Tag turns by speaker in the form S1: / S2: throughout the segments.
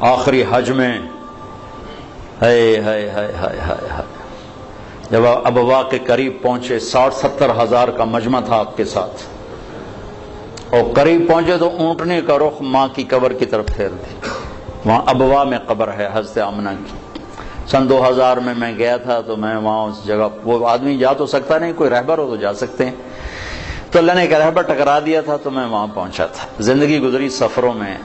S1: آخری حج میں جب ابوا کے قریب پہنچے، 60-70 ہزار کا مجمع تھا آپ کے ساتھ، اور قریب پہنچے تو اونٹنے کا رخ ماں کی قبر کی طرف پھیر دی۔ وہاں ابوا میں قبر ہے حضرت آمنہ کی۔ سن 2000 میں گیا تھا، تو میں وہاں اس جگہ، وہ آدمی جا تو سکتا نہیں، کوئی رہبر ہو تو جا سکتے ہیں، تو اللہ نے ایک رہبر ٹکرا دیا تھا، تو میں وہاں پہنچا تھا۔ زندگی گزری سفروں میں،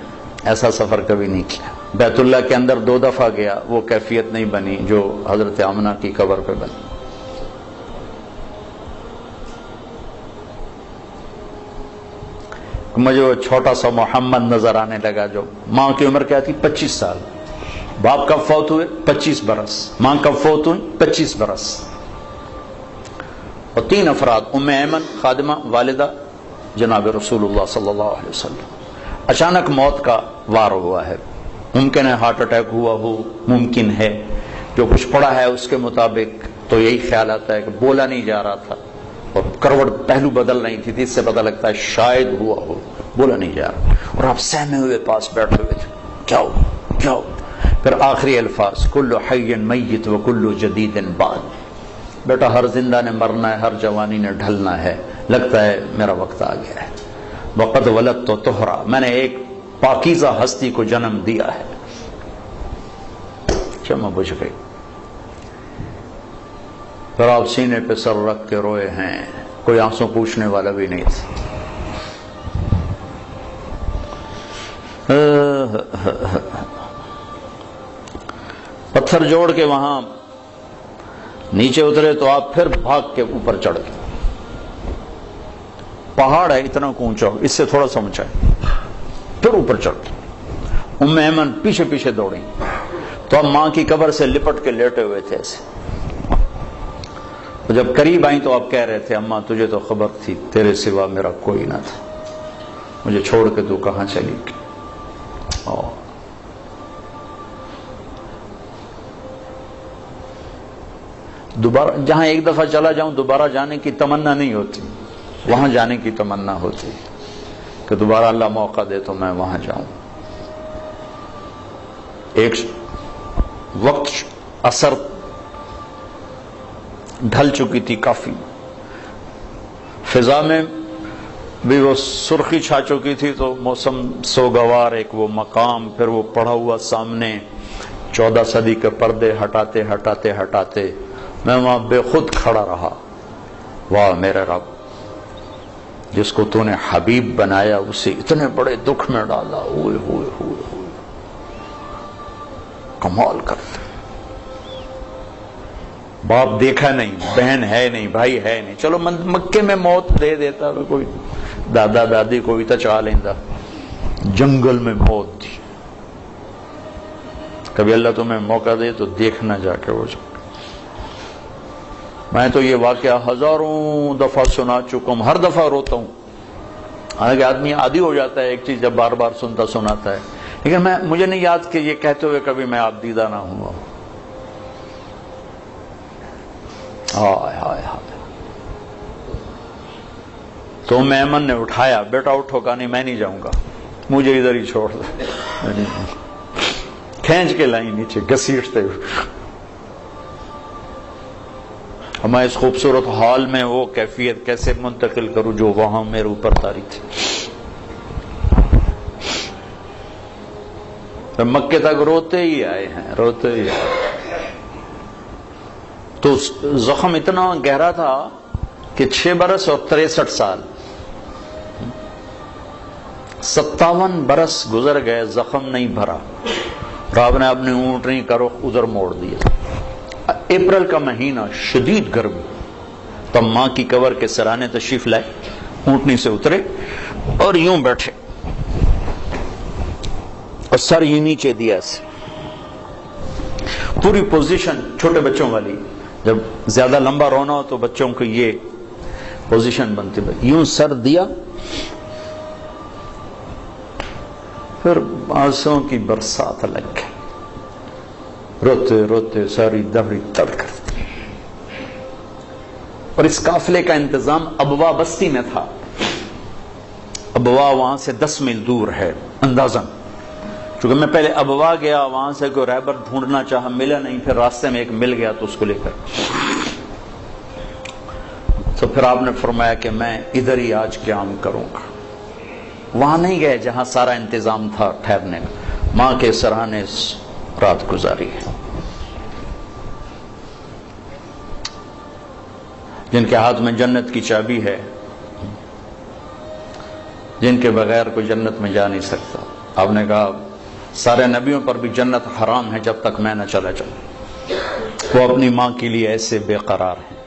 S1: ایسا سفر کبھی نہیں کیا۔ بیت اللہ کے اندر 2 دفعہ گیا، وہ کیفیت نہیں بنی جو حضرت آمنہ کی قبر پہ بنی۔ مجھے وہ چھوٹا سا محمد نظر آنے لگا، جو ماں کی عمر کیا تھی؟ 25 سال۔ باپ کب فوت ہوئے؟ 25 برس۔ ماں کب فوت ہوئی؟ 25 برس۔ اور 3 افراد، ام ایمن خادمہ، والدہ جناب رسول اللہ صلی اللہ علیہ وسلم۔ اچانک موت کا وار ہوا ہے، ممکن ہے ہارٹ اٹیک ہوا ہو، ممکن ہے، جو کچھ پڑھا ہے اس کے مطابق تو یہی خیال آتا ہے کہ بولا نہیں جا رہا تھا، اور کروٹ پہلو بدل رہی تھی، اس سے پتہ لگتا ہے شاید ہوا ہو، بولا نہیں جا رہا، اور آپ سہمے ہوئے پاس بیٹھے ہوئے تھے، کیا ہو کیا ہو؟ پھر آخری الفاظ، کل حی میت و کل جدید بعد، بیٹا ہر زندہ نے مرنا ہے، ہر جوانی نے ڈھلنا ہے، لگتا ہے میرا وقت آ گیا ہے۔ وقد ولدت طہرا، میں نے ایک پاکیزہ ہستی کو جنم دیا ہے۔ شمع بجھ گئی، پھر آپ سینے پہ سر رکھ کے روئے ہیں، کوئی آنسو پوچھنے والا بھی نہیں تھا۔ پتھر جوڑ کے وہاں نیچے اترے تو آپ پھر بھاگ کے اوپر چڑھ گئے۔ پہاڑ ہے اتنا اونچا، اس سے تھوڑا سا اونچا ہے، پھر اوپر چڑھ گئے۔ ام ایمن پیچھے پیچھے دوڑی، تو اب ماں کی قبر سے لپٹ کے لیٹے ہوئے تھے ایسے۔ جب قریب آئیں تو آپ کہہ رہے تھے، اماں تجھے تو خبر تھی تیرے سوا میرا کوئی نہ تھا، مجھے چھوڑ کے تو کہاں چلی گئی۔ دوبارہ جہاں ایک دفعہ چلا جاؤں دوبارہ جانے کی تمنا نہیں ہوتی، وہاں جانے کی تمنا ہوتی کہ دوبارہ اللہ موقع دے تو میں وہاں جاؤں۔ ایک وقت اثر ڈھل چکی تھی کافی، فضا میں بھی وہ سرخی چھا چکی تھی، تو موسم سوگوار، ایک وہ مقام، پھر وہ پڑا ہوا سامنے 14 صدی کے پردے ہٹاتے ہٹاتے ہٹاتے میں وہاں بے خود کھڑا رہا۔ واہ میرے رب، جس کو تو نے حبیب بنایا اسے اتنے بڑے دکھ میں ڈالا، ہوئے ہوئے ہوئے ہوئے، کمال کرتے۔ باپ دیکھا نہیں، بہن ہے نہیں، بھائی ہے نہیں، چلو مکے میں موت دے دیتا تو کوئی دادا دادی کوئی تو چاہ لینا، جنگل میں موت تھی۔ کبھی اللہ تمہیں موقع دے تو دیکھنا جا کے وہ۔ میں تو یہ واقعہ ہزاروں دفعہ سنا چکا ہوں، ہر دفعہ روتا ہوں، حالانکہ آدمی عادی ہو جاتا ہے ایک چیز جب بار بار سنتا سناتا ہے، لیکن مجھے نہیں یاد کہ یہ کہتے ہوئے کبھی میں آپ دیدہ نہ ہوں۔ ہائے ہائے ہائے۔ تو ایمن نے اٹھایا، بیٹا اٹھو، کہا نہیں میں نہیں جاؤں گا، مجھے ادھر ہی چھوڑ دے، کھینچ کے لائی نیچے گھسیٹتے ہوئے۔ میں اس خوبصورت حال میں وہ کیفیت کیسے منتقل کروں جو وہاں میرے اوپر طاری تھی۔ مکے تک روتے ہی آئے ہیں، روتے ہی آئے۔ تو زخم اتنا گہرا تھا کہ 6 برس اور 63 سال، 57 برس گزر گئے، زخم نہیں بھرا، اور آپ نے اپنی اونٹنی کا رخ ادھر موڑ دیا۔ اپریل کا مہینہ، شدید گرمی، تب ماں کی قبر کے سرانے تشریف لائے، اونٹنی سے اترے اور یوں بیٹھے، اور سر یہ نیچے دیا سے، پوری پوزیشن چھوٹے بچوں والی، جب زیادہ لمبا رونا ہو تو بچوں کو یہ پوزیشن بنتی ہے، یوں سر دیا، پھر آنسوں کی برسات لگ گئی، روتے روتے ساری دہڑی تڑ کرتی۔ اور اس قافلے کا انتظام ابوا بستی میں تھا۔ ابوا وہاں سے 10 میل دور ہے اندازاً، چونکہ میں پہلے ابوا گیا، وہاں سے کوئی رہبر ڈھونڈنا چاہا، ملا نہیں، پھر راستے میں ایک مل گیا تو اس کو لے کر، تو پھر آپ نے فرمایا کہ میں ادھر ہی آج قیام کروں گا۔ وہاں نہیں گئے جہاں سارا انتظام تھا ٹھہرنے کا، ماں کے سرانے رات گزاری ہے۔ جن کے ہاتھ میں جنت کی چابی ہے، جن کے بغیر کوئی جنت میں جا نہیں سکتا۔ آپ نے کہا سارے نبیوں پر بھی جنت حرام ہے جب تک میں نہ چلا جاؤں، وہ اپنی ماں کے لیے ایسے بے قرار ہیں۔